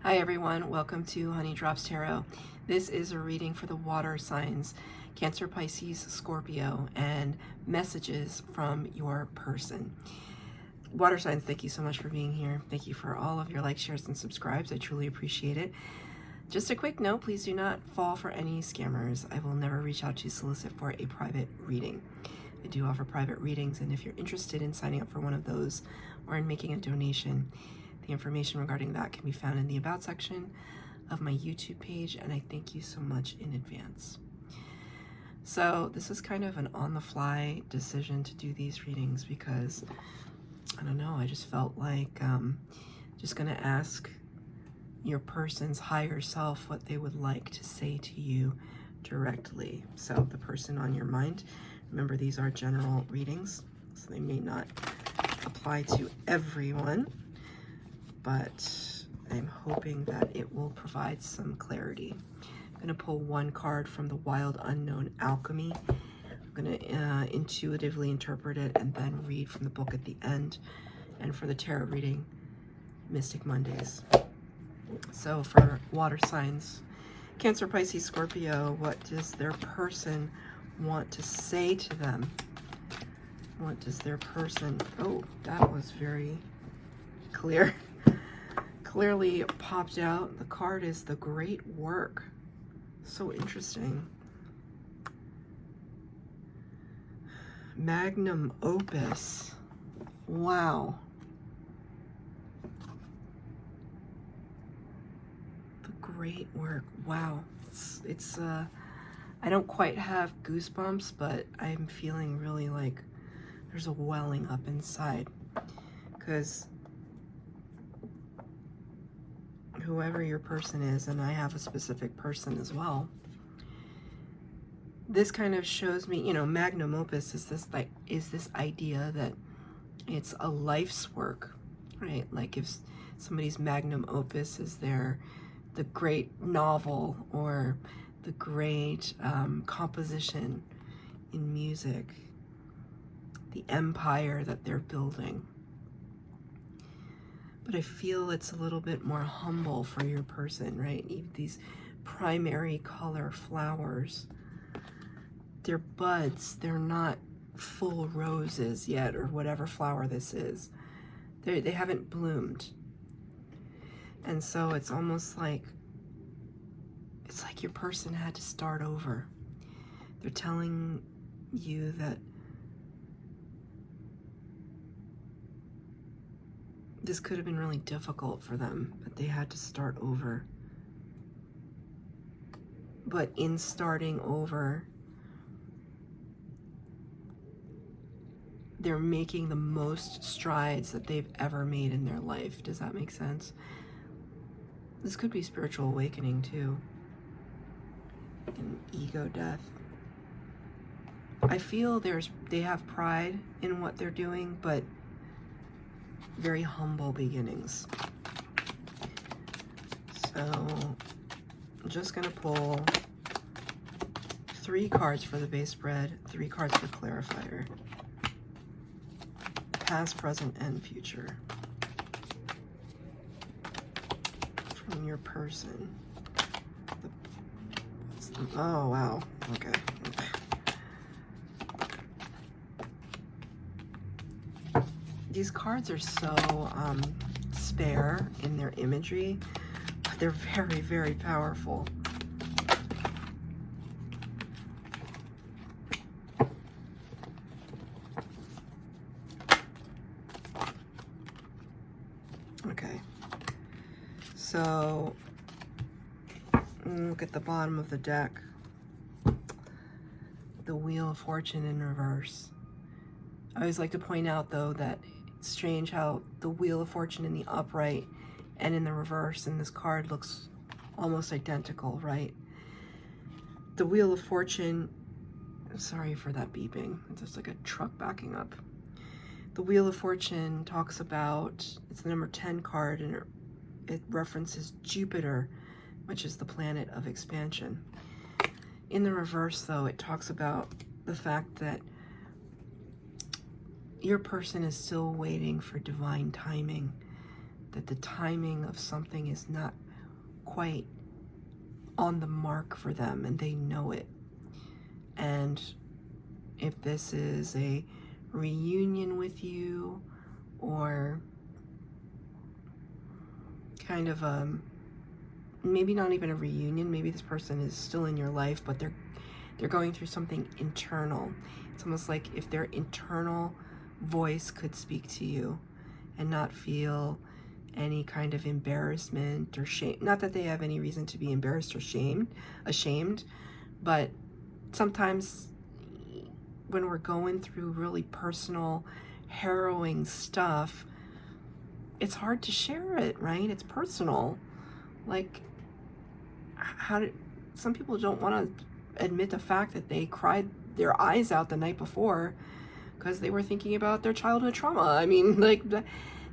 Hi everyone, welcome to Honey Drops Tarot. This is a reading for the water signs, Cancer, Pisces, Scorpio, and messages from your person. Water signs, thank you so much for being here. Thank you for all of your likes, shares, and subscribes. I truly appreciate it. Just a quick note, please do not fall for any scammers. I will never reach out to solicit for a private reading. I do offer private readings, and if you're interested in signing up for one of those or in making a donation, the information regarding that can be found in the About section of my YouTube page, and I thank you so much in advance. So this is kind of an on-the-fly decision to do these readings because, I don't know, I just felt like just going to ask your person's higher self what they would like to say to you directly. So the person on your mind, remember these are general readings, so they may not apply to everyone, but I'm hoping that it will provide some clarity. I'm going to pull one card from the Wild Unknown Alchemy. I'm going to intuitively interpret it and then read from the book at the end. And for the tarot reading, Mystic Mondays. So for water signs, Cancer, Pisces, Scorpio, what does their person want to say to them? What does their person... Oh, that was very clear. Clearly popped out. The card is the Great Work. So interesting. Magnum Opus. Wow. The Great Work. Wow. It's I don't quite have goosebumps, but I'm feeling really like there's a welling up inside, because whoever your person is, and I have a specific person as well, this kind of shows me, you know, magnum opus is this idea that it's a life's work, right? Like if somebody's magnum opus is the great novel or the great composition in music, the empire that they're building. But I feel it's a little bit more humble for your person, right? These primary color flowers, they're buds, they're not full roses yet, or whatever flower this is. They haven't bloomed. And so it's almost like, it's like your person had to start over. They're telling you that this could have been really difficult for them, but they had to start over. But in starting over, they're making the most strides that they've ever made in their life. Does that make sense? This could be spiritual awakening too. And ego death. I feel they have pride in what they're doing, but very humble beginnings. So I'm just going to pull 3 cards for the base spread, 3 cards for clarifier. Past, present, and future. From your person. Oh, wow. Okay. These cards are so spare in their imagery, but they're very, very powerful. Okay, so look at the bottom of the deck. The Wheel of Fortune in reverse. I always like to point out, though, that it's strange how the Wheel of Fortune in the upright and in the reverse in this card looks almost identical, right? The Wheel of Fortune, sorry for that beeping, it's just like a truck backing up. The Wheel of Fortune talks about, it's the number 10 card, and it references Jupiter, which is the planet of expansion. In the reverse, though, it talks about the fact that your person is still waiting for divine timing, that the timing of something is not quite on the mark for them, and they know it. And if this is a reunion with you, or kind of maybe not even a reunion, maybe this person is still in your life, but they're going through something internal. It's almost like if their internal voice could speak to you and not feel any kind of embarrassment or shame. Not that they have any reason to be embarrassed or ashamed, but sometimes when we're going through really personal, harrowing stuff, it's hard to share it, right? It's personal. Like, some people don't want to admit the fact that they cried their eyes out the night before because they were thinking about their childhood trauma. I mean, like,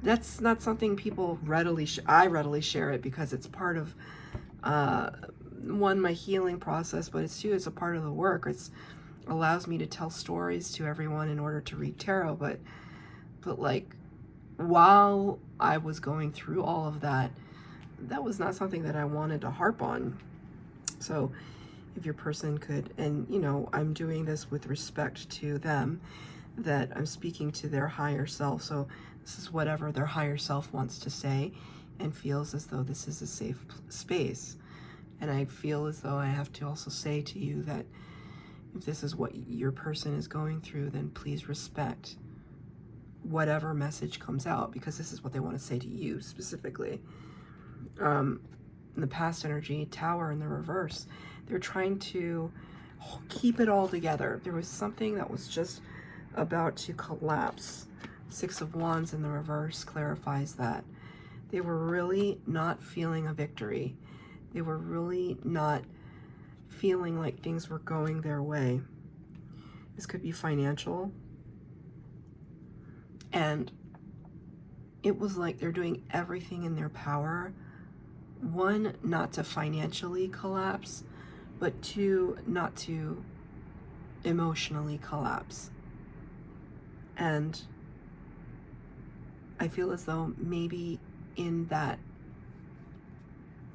that's not something people readily I readily share it because it's part of one, my healing process, but it's a part of the work. It's allows me to tell stories to everyone in order to read tarot, but like, while I was going through all of that, that was not something that I wanted to harp on. So if your person could, and you know, I'm doing this with respect to them, that I'm speaking to their higher self. So this is whatever their higher self wants to say and feels as though this is a safe space. And I feel as though I have to also say to you that if this is what your person is going through, then please respect whatever message comes out, because this is what they want to say to you specifically. In the past energy, Tower in the reverse, they're trying to keep it all together. There was something that was just about to collapse. Six of Wands in the reverse clarifies that. They were really not feeling a victory. They were really not feeling like things were going their way. This could be financial. And it was like they're doing everything in their power. One, not to financially collapse, but two, not to emotionally collapse. And I feel as though maybe in that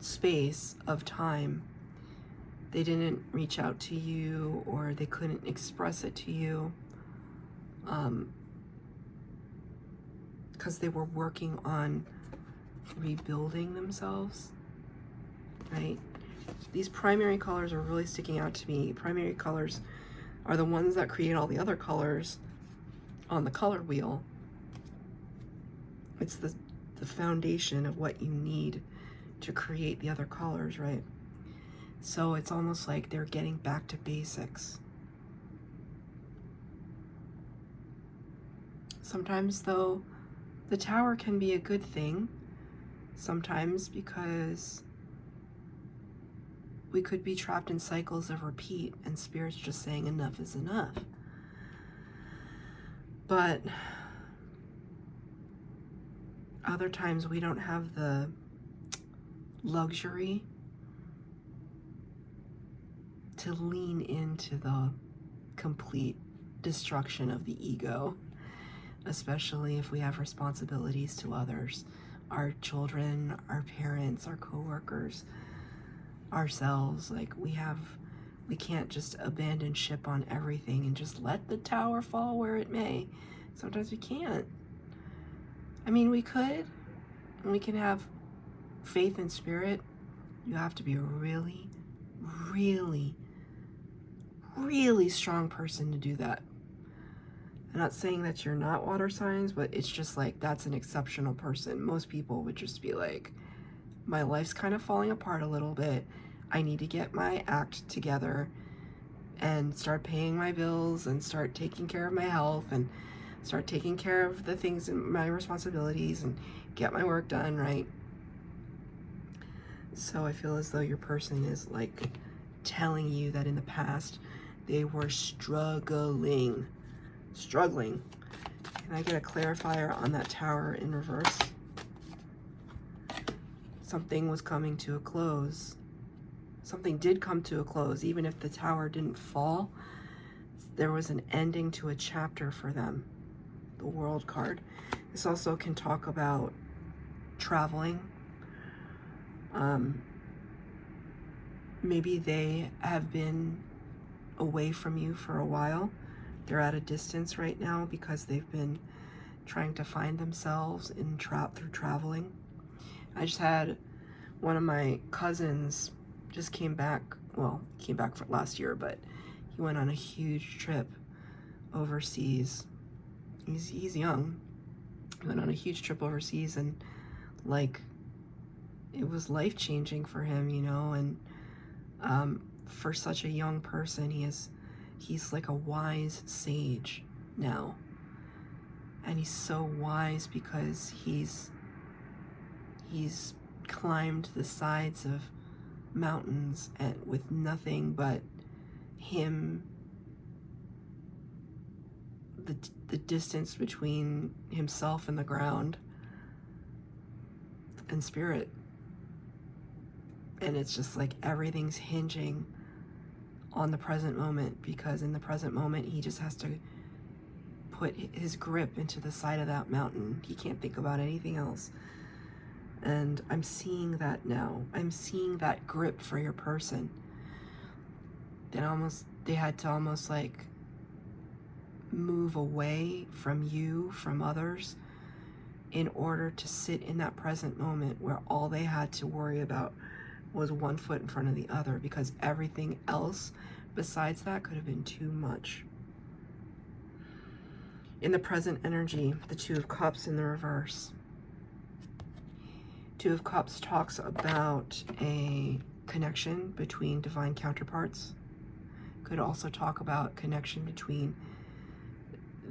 space of time, they didn't reach out to you, or they couldn't express it to you, because they were working on rebuilding themselves, right? These primary colors are really sticking out to me. Primary colors are the ones that create all the other colors on the color wheel. It's the foundation of what you need to create the other colors, right? So it's almost like they're getting back to basics. Sometimes, though, the Tower can be a good thing. Sometimes, because we could be trapped in cycles of repeat and Spirit's just saying enough is enough. But other times we don't have the luxury to lean into the complete destruction of the ego, especially if we have responsibilities to others, our children, our parents, our coworkers, ourselves. Like, we can't just abandon ship on everything and just let the tower fall where it may. Sometimes we can't. I mean, we could, and we can have faith in Spirit. You have to be a really, really, really strong person to do that. I'm not saying that you're not water signs, but it's just like, that's an exceptional person. Most people would just be like, my life's kind of falling apart a little bit. I need to get my act together and start paying my bills and start taking care of my health and start taking care of the things and my responsibilities and get my work done, right? So I feel as though your person is like telling you that in the past they were struggling. Can I get a clarifier on that Tower in reverse? Something was coming to a close. Something did come to a close. Even if the Tower didn't fall, there was an ending to a chapter for them. The World card. This also can talk about traveling. maybe they have been away from you for a while. They're at a distance right now because they've been trying to find themselves through traveling. I just had one of my cousins just came back for last year, but he went on a huge trip overseas. He's young. He went on a huge trip overseas, and like, it was life-changing for him, you know, and for such a young person, he's like a wise sage now. And he's so wise because he's climbed the sides of mountains and with nothing but him, the distance between himself and the ground and spirit. And it's just like everything's hinging on the present moment, because in the present moment he just has to put his grip into the side of that mountain. He can't think about anything else. And I'm seeing that now. I'm seeing that grip for your person. They had to almost like move away from you, from others, in order to sit in that present moment where all they had to worry about was one foot in front of the other, because everything else besides that could have been too much. In the present energy, the Two of Cups in the reverse. Two of Cups talks about a connection between divine counterparts. Could also talk about connection between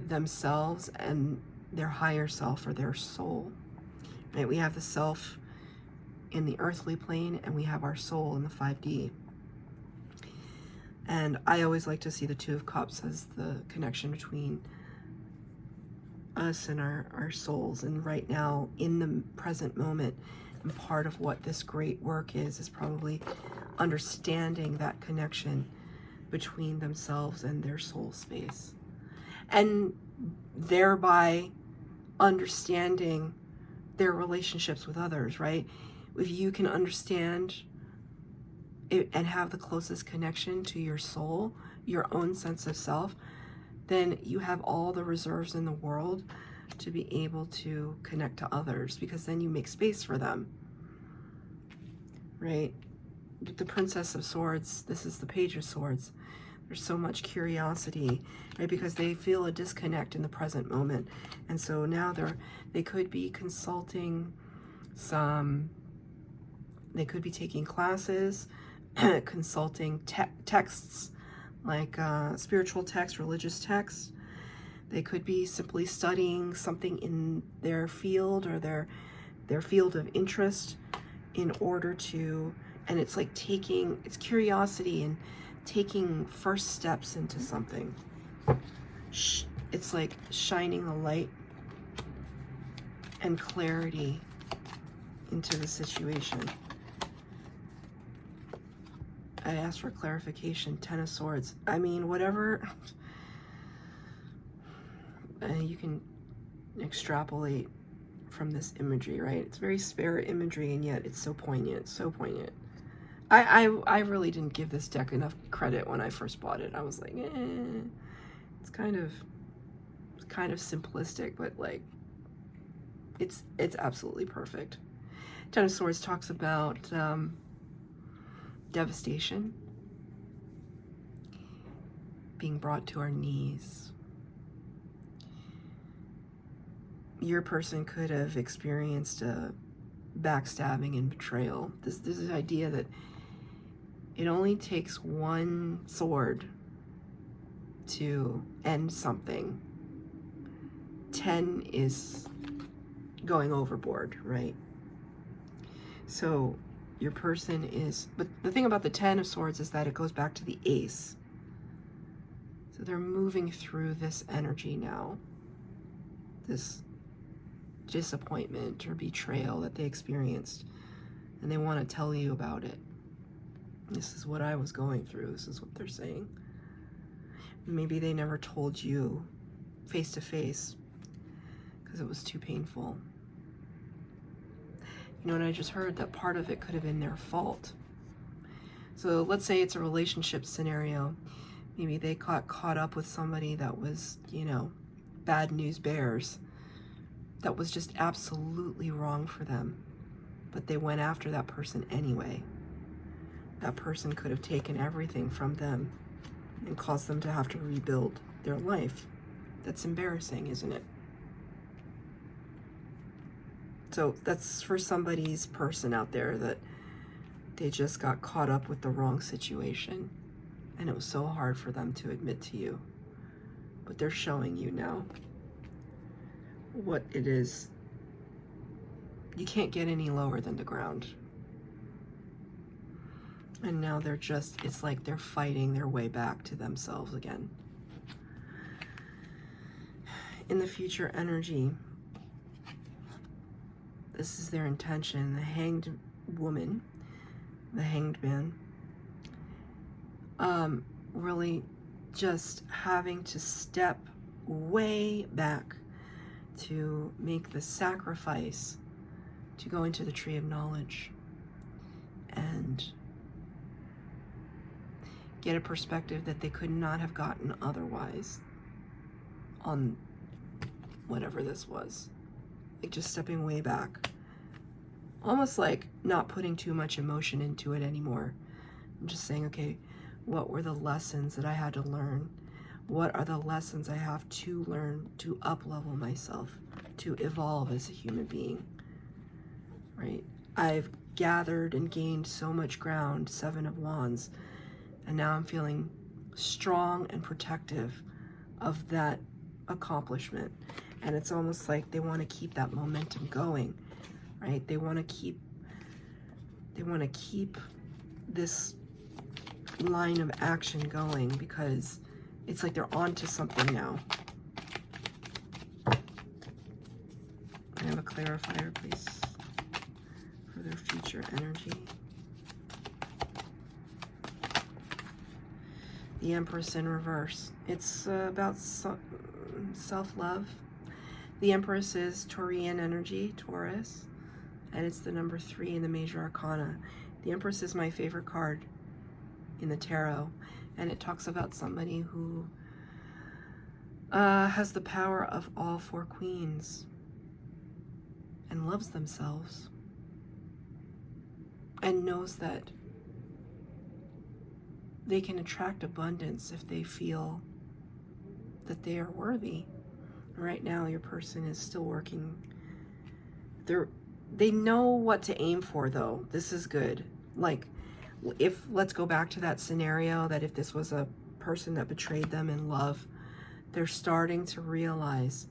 themselves and their higher self, or their soul. Right? We have the self in the earthly plane, and we have our soul in the 5D. And I always like to see the Two of Cups as the connection between us and our souls. And right now, in the present moment, and part of what this great work is probably understanding that connection between themselves and their soul space, and thereby understanding their relationships with others, right? If you can understand it and have the closest connection to your soul, your own sense of self, then you have all the reserves in the world to be able to connect to others, because then you make space for them, right? The Princess of Swords, this is the Page of Swords. There's so much curiosity, right? Because they feel a disconnect in the present moment. And so now they could be consulting they could be taking classes, consulting texts, like spiritual texts, religious texts. They could be simply studying something in their field, or their field of interest, in order to, and it's like it's curiosity and taking first steps into something. It's like shining the light and clarity into the situation. I asked for clarification. Ten of Swords. I mean, whatever. You can extrapolate from this imagery, right? It's very spirit imagery, and yet it's so poignant, so poignant. I really didn't give this deck enough credit when I first bought it. I was like, it's kind of simplistic, but like, it's absolutely perfect. Ten of Swords talks about devastation, being brought to our knees. Your person could have experienced a backstabbing and betrayal. This idea that it only takes one sword to end something. 10 is going overboard, right? So your person is, but the thing about the 10 of Swords is that it goes back to the Ace. So they're moving through this energy now, this disappointment or betrayal that they experienced, and they want to tell you about it. This is what I was going through. This is what they're saying. Maybe they never told you face to face because it was too painful. You know what I just heard? That part of it could have been their fault. So let's say it's a relationship scenario. Maybe they got caught up with somebody that was, you know, bad news bears. That was just absolutely wrong for them. But they went after that person anyway. That person could have taken everything from them and caused them to have to rebuild their life. That's embarrassing, isn't it? So that's for somebody's person out there that they just got caught up with the wrong situation. And it was so hard for them to admit to you. But they're showing you now what it is. You can't get any lower than the ground. And now they're just, it's like they're fighting their way back to themselves again. In the future energy, this is their intention. The hanged woman, the hanged man, really just having to step way back to make the sacrifice to go into the tree of knowledge and get a perspective that they could not have gotten otherwise on whatever this was. Like just stepping way back. Almost like not putting too much emotion into it anymore. I'm just saying, okay, what were the lessons that I had to learn? What are the lessons I have to learn to up-level myself, to evolve as a human being, right? I've gathered and gained so much ground, 7 of Wands, and now I'm feeling strong and protective of that accomplishment. And it's almost like they want to keep that momentum going, right? They want to keep this line of action going because it's like they're onto something now. I have a clarifier, please, for their future energy. The Empress in reverse. It's about self-love. The Empress is Taurian energy, Taurus, and it's the number 3 in the major arcana. The Empress is my favorite card in the tarot, and it talks about somebody who has the power of all 4 queens and loves themselves and knows that they can attract abundance if they feel that they are worthy. Right now, your person is still working. They know what to aim for, though. This is good. Like, let's go back to that scenario that if this was a person that betrayed them in love, they're starting to realize,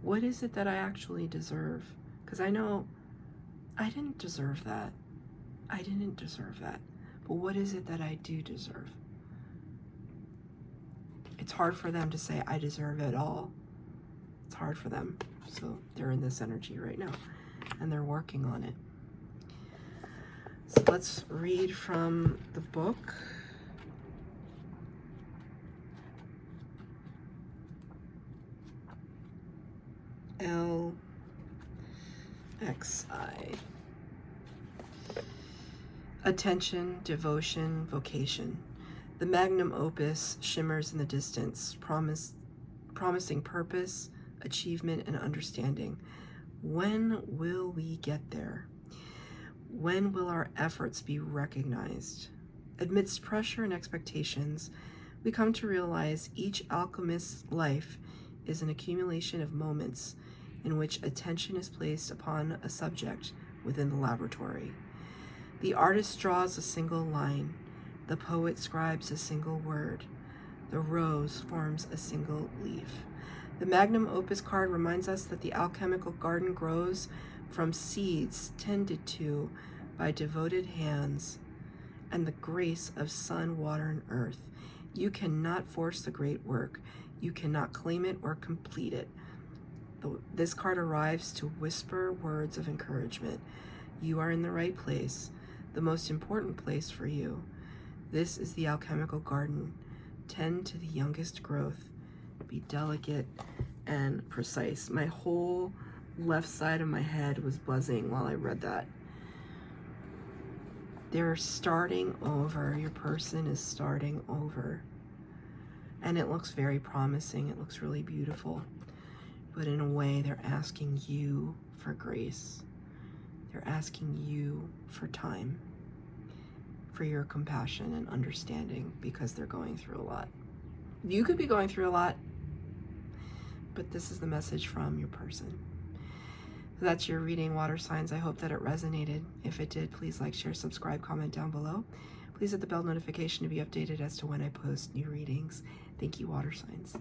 what is it that I actually deserve? Because I know I didn't deserve that. I didn't deserve that. But what is it that I do deserve? It's hard for them to say, I deserve it all. It's hard for them. So they're in this energy right now, and they're working on it. So let's read from the book. LXI. Attention, devotion, vocation. The magnum opus shimmers in the distance, promising purpose, achievement, and understanding. When will we get there? When will our efforts be recognized? Amidst pressure and expectations, we come to realize each alchemist's life is an accumulation of moments in which attention is placed upon a subject within the laboratory. The artist draws a single line. The poet scribes a single word. The rose forms a single leaf. The magnum opus card reminds us that the alchemical garden grows from seeds tended to by devoted hands and the grace of sun, water, and earth. You cannot force the great work. You cannot claim it or complete it. This card arrives to whisper words of encouragement. You are in the right place, the most important place for you. This is the alchemical garden. Tend to the youngest growth. Be delicate and precise. My whole left side of my head was buzzing while I read that. They're starting over. Your person is starting over. And it looks very promising. It looks really beautiful. But in a way, they're asking you for grace. They're asking you for time, for your compassion and understanding, because they're going through a lot. You could be going through a lot, but this is the message from your person. That's your reading, water signs. I hope that it resonated. If it did, please like, share, subscribe, comment down below. Please hit the bell notification to be updated as to when I post new readings. Thank you, water signs.